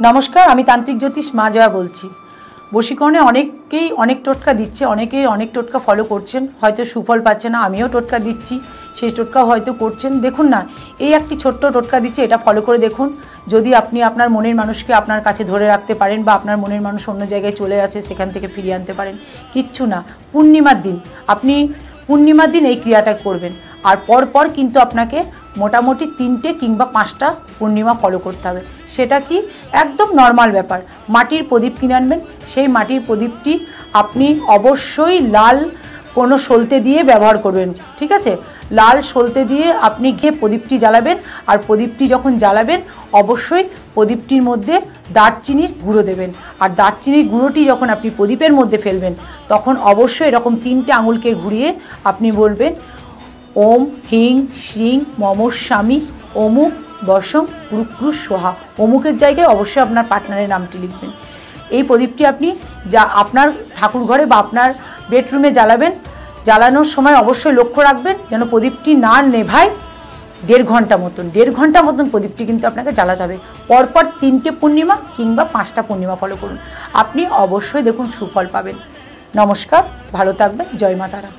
নমস্কার, আমি তান্ত্রিক জ্যোতিষ মা জয়া বলছি। বশীকরণে অনেকেই অনেক টোটকা দিচ্ছে, অনেকেই অনেক টোটকা ফলো করছেন, হয়তো সুফল পাচ্ছে না। আমিও টোটকা দিচ্ছি, সেই টোটকাও হয়তো করছেন। দেখুন না, এই একটি ছোট্ট টোটকা দিচ্ছে, এটা ফলো করে দেখুন। যদি আপনি আপনার মনের মানুষকে আপনার কাছে ধরে রাখতে পারেন বা আপনার মনের মানুষ অন্য জায়গায় চলে আছে সেখান থেকে ফিরিয়ে আনতে পারেন। কিচ্ছু না, পূর্ণিমার দিন আপনি পূর্ণিমার দিন এই ক্রিয়াটা করবেন। আর পরপর কিন্তু আপনাকে মোটামুটি 3টে কিংবা 5টা পূর্ণিমা ফলো করতে হবে। সেটা কি, একদম নর্মাল ব্যাপার। মাটির প্রদীপ কিনে আনবেন, সেই মাটির প্রদীপটি আপনি অবশ্যই লাল কোনো সলতে দিয়ে ব্যবহার করবেন, ঠিক আছে? লাল সলতে দিয়ে আপনি গিয়ে প্রদীপটি জ্বালাবেন। আর প্রদীপটি যখন জ্বালাবেন অবশ্যই প্রদীপটির মধ্যে দারচিনির গুঁড়ো দেবেন। আর দারচিনির গুঁড়োটি যখন আপনি প্রদীপের মধ্যে ফেলবেন তখন অবশ্যই এরকম 3টে আঙুলকে ঘুরিয়ে আপনি বলবেন, ওম হ্রিং শ্রীং মম স্বামী অমুক বসং কুরুক্রু সোহা। অমুকের জায়গায় অবশ্যই আপনার পার্টনারের নামটি লিখবেন। এই প্রদীপটি আপনি যা আপনার ঠাকুর ঘরে বা আপনার বেডরুমে জ্বালাবেন। জ্বালানোর সময় অবশ্যই লক্ষ্য রাখবেন যেন প্রদীপটি না নেভায়। 1.5 ঘন্টা মতন প্রদীপটি কিন্তু আপনাকে জ্বালাতে হবে। পরপর 3টে পূর্ণিমা কিংবা 5টা পূর্ণিমা ফলো করুন, আপনি অবশ্যই দেখুন সুফল পাবেন। নমস্কার, ভালো থাকবেন। জয় মা তারা।